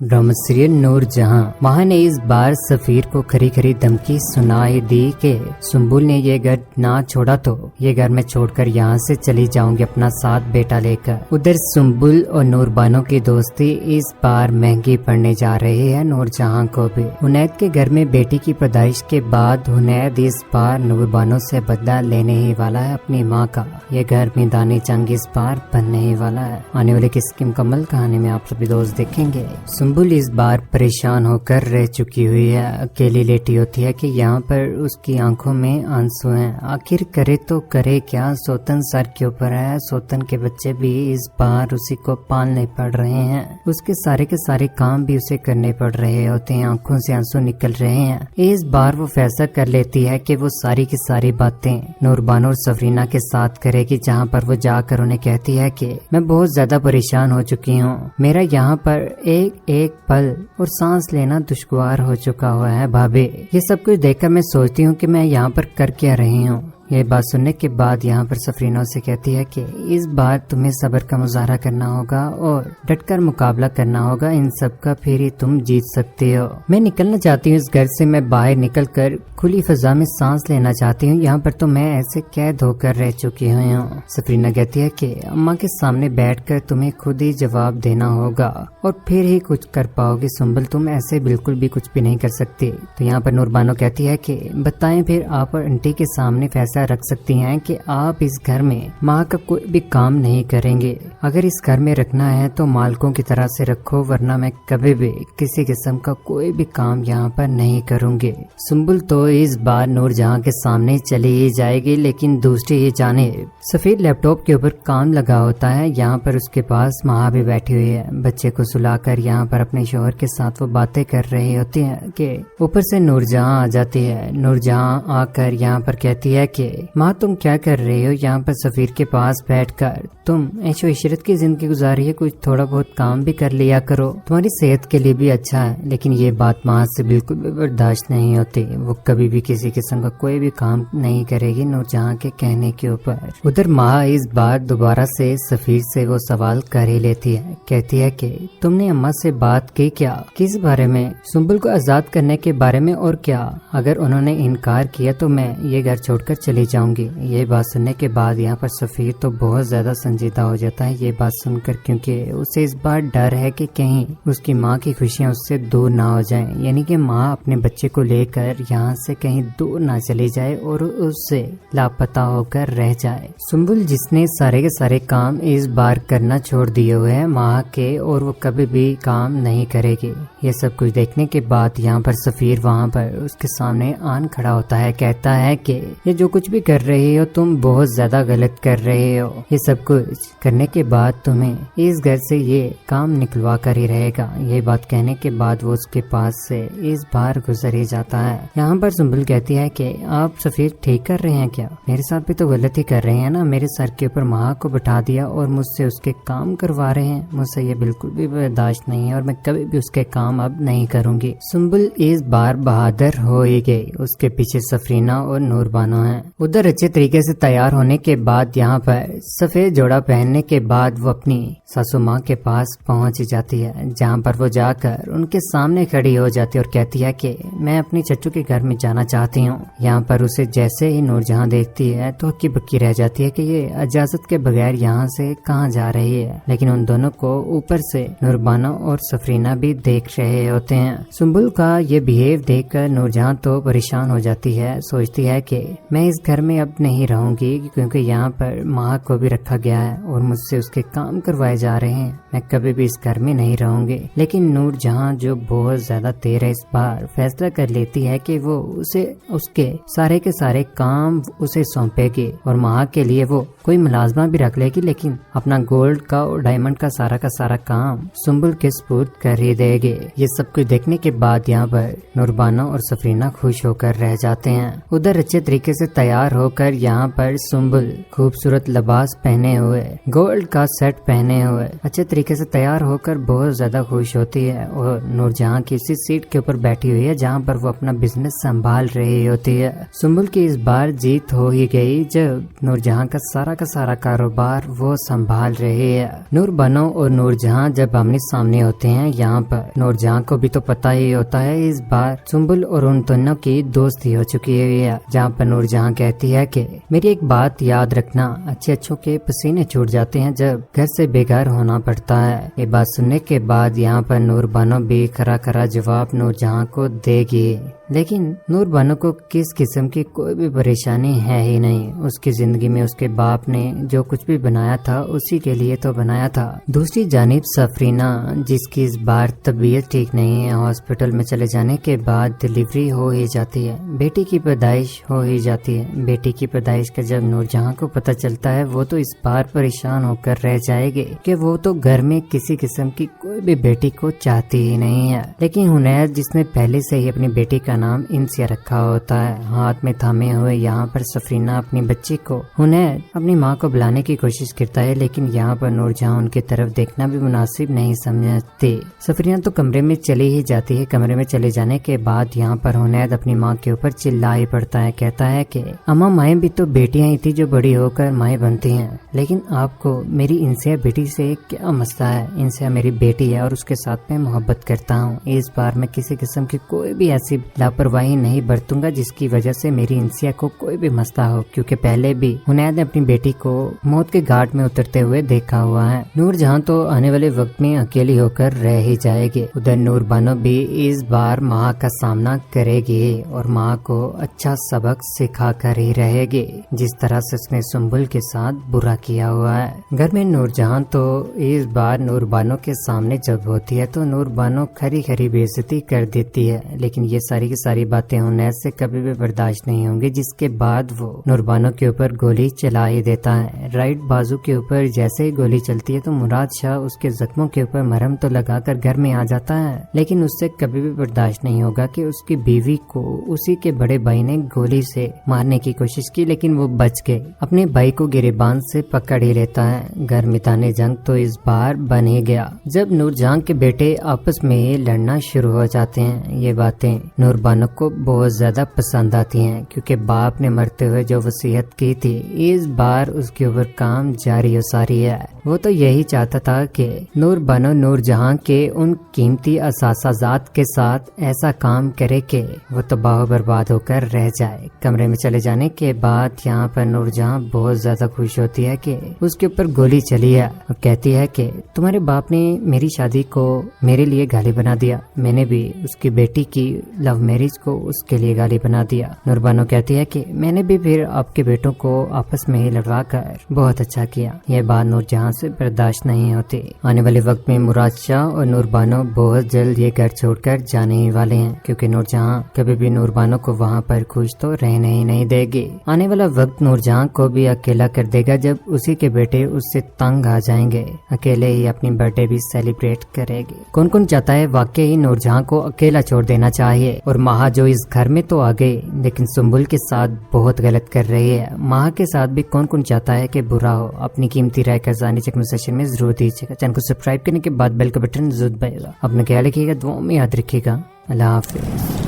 Drama serial नूर जहां माह ने इस बार सफीर को खरी खरी धमकी सुनाई दी कि सुम्बुल ने ये घर ना छोड़ा तो ये घर मैं छोड़कर यहाँ से चली जाऊंगी अपना साथ बेटा लेकर। उधर सुम्बुल और नूर बानो की दोस्ती इस बार महंगी पड़ने जा रही है नूर जहां को भी। हुनैद के घर में बेटी की पैदाइश के बाद हुनैद इस बार नूर बानो से बदला लेने ही वाला है अपनी माँ का। ये घर मैदानी जंग इस बार बनने ही वाला है। आने वाली किसकी मुकम्मल कहानी में आप सभी दोस्त देखेंगे। सुम्बुल इस बार परेशान होकर रह चुकी हुई है, अकेली लेटी होती है कि यहाँ पर उसकी आंखों में आंसू हैं। आखिर करे तो करे क्या, सोतन सर के ऊपर है। सोतन के बच्चे भी इस बार उसी को पालने पड़ रहे हैं। उसके सारे के सारे काम भी उसे करने पड़ रहे होते हैं। आंखों से आंसू निकल रहे हैं। इस बार वो फैसला कर लेती है कि वो सारी की सारी बातें नूर बानो और सफरीना के साथ करेगी, जहाँ पर वो जाकर उन्हें कहती है कि मैं बहुत ज्यादा परेशान हो चुकी हूँ। मेरा यहाँ पर एक एक पल और सांस लेना दुश्वार हो चुका हुआ है भाभी। ये सब कुछ देखकर मैं सोचती हूँ कि मैं यहाँ पर कर क्या रही हूँ। ये बात सुनने के बाद यहाँ पर सफरीना से कहती है कि इस बार तुम्हें सब्र का मुजाहरा करना होगा और डटकर मुकाबला करना होगा इन सब का, फिर ही तुम जीत सकते हो। मैं निकलना चाहती हूँ इस घर से, मैं बाहर निकल कर खुली फजा में सांस लेना चाहती हूँ। यहाँ पर तो मैं ऐसे कैद होकर रह चुकी हुई हूँ। सफरीना कहती है कि अम्मा के सामने बैठकर तुम्हें खुद ही जवाब देना होगा और फिर ही कुछ कर पाओगी सुम्बुल, तुम ऐसे बिल्कुल भी कुछ भी नहीं कर सकती। तो यहाँ पर नूर बानो कहती है कि बताएं फिर आप और आंटी के सामने फैसला रख सकती हैं कि आप इस घर में माँ का कोई भी काम नहीं करेंगे। अगर इस घर में रखना है तो मालकों की तरह से रखो, वरना मैं कभी भी किसी किस्म का कोई भी काम यहाँ पर नहीं करूँगी। सुम्बुल तो इस बार नूर जहां के सामने चली ही जाएगी, लेकिन दूसरी ही जानिब सफेद लैपटॉप के ऊपर काम लगा होता है। यहाँ पर उसके पास माँ भी बैठी हुई है। बच्चे को सुलाकर यहाँ पर अपने शौहर के साथ वो बातें कर रही होती है कि ऊपर से नूर जहां आ जाती है। नूर जहां आकर यहाँ पर कहती है कि माँ तुम क्या कर रही हो यहाँ पर सफीर के पास बैठकर? तुम ऐशो इशरत की जिंदगी गुजारी है, कुछ थोड़ा बहुत काम भी कर लिया करो, तुम्हारी सेहत के लिए भी अच्छा है। लेकिन ये बात माँ से बिल्कुल भी बर्दाश्त नहीं होती। वो कभी भी किसी किस्म का कोई भी काम नहीं करेगी नूर जहां के कहने के ऊपर। उधर माँ इस बार दोबारा से सफीर से वो सवाल कर ही लेती है। कहती है कि तुमने अम्मा से बात की क्या? किस बारे में? सुम्बुल को आजाद करने के बारे में। और क्या अगर उन्होंने इनकार किया तो मैं ये घर छोड़कर चली जाऊंगी। ये बात सुनने के बाद यहाँ पर सफीर तो बहुत ज्यादा संजीदा हो जाता है ये बात सुनकर, क्योंकि उसे इस बार डर है कि कहीं उसकी माँ की खुशियाँ उससे दूर ना हो जाएं। यानी कि माँ अपने बच्चे को लेकर यहाँ से कहीं दूर ना चली जाए और उससे लापता होकर रह जाए। सुम्बुल जिसने सारे के सारे काम इस बार करना छोड़ दिए हुए हैं माँ के, और वो कभी भी काम नहीं करेगी। ये सब कुछ देखने के बाद यहाँ पर सफीर वहाँ पर उसके सामने आन खड़ा होता है। कहता है कि ये जो कुछ भी कर रही हो तुम बहुत ज्यादा गलत कर रहे हो। ये सब कुछ करने के बाद तुम्हें इस घर से ये काम निकलवा कर ही रहेगा। ये बात कहने के बाद वो उसके पास से इस बार गुजर ही जाता है। यहाँ पर सुम्बुल कहती है कि आप सफीर ठीक कर रहे हैं क्या? मेरे साथ भी तो गलत ही कर रहे हैं ना। मेरे सर के ऊपर माँ को बिठा दिया और मुझसे उसके काम करवा रहे हैं। मुझसे ये बिल्कुल भी बर्दाश्त नहीं है और मैं कभी भी उसके काम अब नहीं करूँगी। सुम्बुल इस बार बहादुर हो ही गई। उसके पीछे सफरीना और नूर बानो है। उधर अच्छे तरीके से तैयार होने के बाद यहाँ पर सफेद जोड़ा पहनने के बाद वो अपनी सासू माँ के पास पहुँच जाती है, जहाँ पर वो जाकर उनके सामने खड़ी हो जाती है और कहती है कि मैं अपनी चच्चू के घर में जाना चाहती हूँ। यहाँ पर उसे जैसे ही नूर जहाँ देखती है तो हक्की बक्की रह जाती है कि ये इजाजत के बगैर यहाँ से कहाँ जा रही है। लेकिन उन दोनों को ऊपर से नूर बानो और सफरीना भी देख रहे होते हैं। सुम्बुल का ये बिहेव देखकर नूर जहाँ तो परेशान हो जाती है। सोचती है कि मैं इस घर में अब नहीं रहूंगी, क्योंकि यहाँ पर माँ को भी रखा गया है और मुझसे उसके काम करवाए जा रहे हैं। मैं कभी भी इस घर में नहीं रहूंगी। लेकिन नूर जहाँ जो बहुत ज्यादा तेज है, इस बार फैसला कर लेती है कि वो उसे उसके सारे के सारे काम उसे सौंपेगी और माँ के लिए वो कोई मुलाजमा भी रख लेगी, लेकिन अपना गोल्ड का और डायमंड का सारा काम सुम्बुल के सपुर्द कर ही देगी। ये सब कुछ देखने के बाद यहाँ पर नूर बानो और सफरीना खुश होकर रह जाते हैं। उधर अच्छे तरीके से तैयार تیار ہو کر یہاں پر سنبل خوبصورت لباس پہنے ہوئے، گولڈ کا سیٹ پہنے ہوئے اچھے طریقے سے تیار ہو کر بہت زیادہ خوش ہوتی ہے اور نور جہاں کی اسی سیٹ کے اوپر بیٹھی ہوئی ہے جہاں پر وہ اپنا بزنس سنبھال رہی ہوتی ہے۔ سنبل کی اس بار جیت ہو ہی گئی جب نور جہاں کا سارا کاروبار وہ سنبھال رہی ہے۔ نور بانو اور نور جہاں جب آمنے سامنے ہوتے ہیں یہاں پر نور جہاں کو بھی تو پتہ ہی ہوتا ہے اس بار سنبل اور ان دونوں کی دوستی ہو چکی ہے، جہاں پر نور جہاں کہتی ہے کہ میری ایک بات یاد رکھنا، اچھوں کے پسینے چھوٹ جاتے ہیں جب گھر سے بے گھر ہونا پڑتا ہے۔ یہ بات سننے کے بعد یہاں پر نور بانو بھی کھرا جواب نور جہاں کو دے گی، لیکن نور بانو کو کس قسم کی کوئی بھی پریشانی ہے ہی نہیں۔ اس کی زندگی میں اس کے باپ نے جو کچھ بھی بنایا تھا اسی کے لیے تو بنایا تھا۔ دوسری جانب سفرینہ جس کی اس بار طبیعت ٹھیک نہیں ہے، ہاسپٹل میں چلے جانے کے بعد ڈلیوری ہو ہی جاتی ہے، بیٹی کی پیدائش ہو ہی جاتی ہے۔ بیٹی کی پیدائش کا جب نور جہاں کو پتہ چلتا ہے وہ تو اس بار پریشان ہو کر رہ جائے گی کہ وہ تو گھر میں کسی قسم کی کوئی بھی بیٹی کو چاہتی ہی نہیں ہے، لیکن حنید جس نے پہلے سے ہی اپنی بیٹی کا نام انسیہ رکھا ہوتا ہے، ہاتھ میں تھامے ہوئے یہاں پر سفرینہ اپنی بچی کو حنید اپنی ماں کو بلانے کی کوشش کرتا ہے، لیکن یہاں پر نور جہاں ان کی طرف دیکھنا بھی مناسب نہیں سمجھتی۔ سفرینہ تو کمرے میں چلی ہی جاتی ہے۔ کمرے میں چلے جانے کے بعد یہاں پر حنید اپنی ماں کے اوپر چلا ہی پڑتا ہے، کہتا ہے کہ اماں مائیں بھی تو بیٹیاں ہی تھی جو بڑی ہو کر مائیں بنتی ہیں، لیکن آپ کو میری انسیہ بیٹی سے کیا مسئلہ ہے؟ انسیہ میری بیٹی ہے اور اس کے ساتھ میں محبت کرتا ہوں۔ اس بار میں کسی قسم کی کوئی بھی ایسی لاپرواہی نہیں برتوں گا جس کی وجہ سے میری انسیہ کو کوئی بھی مسئلہ ہو، کیونکہ پہلے بھی حنید نے اپنی بیٹی کو موت کے گھاٹ میں اترتے ہوئے دیکھا ہوا ہے۔ نور جہاں تو آنے والے وقت میں اکیلی ہو کر رہ ہی جائے گی۔ ادھر نور بانو بھی اس بار ماں کا سامنا کرے گی اور ماں کو اچھا سبق سکھا کر ہی رہے گی جس طرح سے اس نے سنبل کے ساتھ برا کیا ہوا ہے۔ گھر میں نور جہاں تو اس بار نور بانو کے سامنے جب ہوتی ہے تو نور بانو کھری بے عزتی کر دیتی ہے، لیکن یہ ساری کی ساری باتیں حنید سے کبھی بھی برداشت نہیں ہوں گی، جس کے بعد وہ نور بانو کے اوپر گولی چلا ہی دیتا ہے۔ رائٹ بازو کے اوپر جیسے ہی گولی چلتی ہے تو مراد شاہ اس کے زخموں کے اوپر مرہم تو لگا کر گھر میں آ جاتا ہے، لیکن اس سے کبھی بھی برداشت نہیں ہوگا کہ اس کی بیوی کو اسی کے بڑے بھائی نے گولی سے مارنے کی کوشش کی، لیکن وہ بچ گئے۔ اپنے بھائی کو گریبان سے پکڑ ہی لیتا ہے۔ گھر میدان جنگ تو اس بار بن ہی گیا جب نور جہاں کے بیٹے آپس میں لڑنا شروع ہو جاتے ہیں۔ یہ باتیں نور بانو کو بہت زیادہ پسند آتی ہیں کیونکہ باپ نے مرتے ہوئے جو وصیت کی تھی اس بار اس کے اوپر کام جاری و ساری ہے۔ وہ تو یہی چاہتا تھا کہ نور بانو نور جہاں کے ان قیمتی اثاثات کے ساتھ ایسا کام کرے کہ وہ تباہ و برباد ہو کر رہ جائے۔ کمرے میں چلے جانے کے بعد یہاں پر نور جہاں بہت زیادہ خوش ہوتی ہے کہ اس کے اوپر گولی چلی ہے اور کہتی ہے کہ تمہارے باپ نے میری شادی کو میرے لیے گالی بنا دیا، میں نے بھی اس کی بیٹی کی لو میرج کو اس کے لیے گالی بنا دیا۔ نور بانو کہتی ہے کہ میں نے بھی پھر آپ کے بیٹوں کو آپس میں ہی لڑوا کر بہت اچھا کیا۔ یہ بات نور جہاں سے برداشت نہیں ہوتی۔ آنے والے وقت میں مراد شاہ اور نور بانو بہت جلد یہ گھر چھوڑ کر جانے ہی والے ہیں، کیونکہ نور جہاں کبھی بھی نور بانو کو وہاں پر خوش تو رہنے ہی نہیں دے گی۔ آنے والا وقت نور جہاں کو بھی اکیلا کر دے گا جب اسی کے بیٹے اس سے تنگ آ جائیں گے، اکیلے ہی اپنی برتھ ڈے بھی سیلیبریٹ کرے گی۔ کون چاہتا ہے واقعی نور جہاں کو اکیلا چھوڑ دینا چاہیے، اور مہا جو اس گھر میں تو آ گئی لیکن سنبل کے ساتھ بہت غلط کر رہی ہے۔ مہا کے ساتھ بھی کون چاہتا ہے کہ برا ہو؟ اپنی قیمتی رائے کا کمنٹ سیکشن میں ضرور دیجیے گا۔ چینل کو سبسکرائب کرنے کے بعد بیل کا بٹن ضرور دبائیے گا۔ اپنا خیال رکھیے گا، دعاؤں میں یاد رکھیے گا۔ اللہ حافظ۔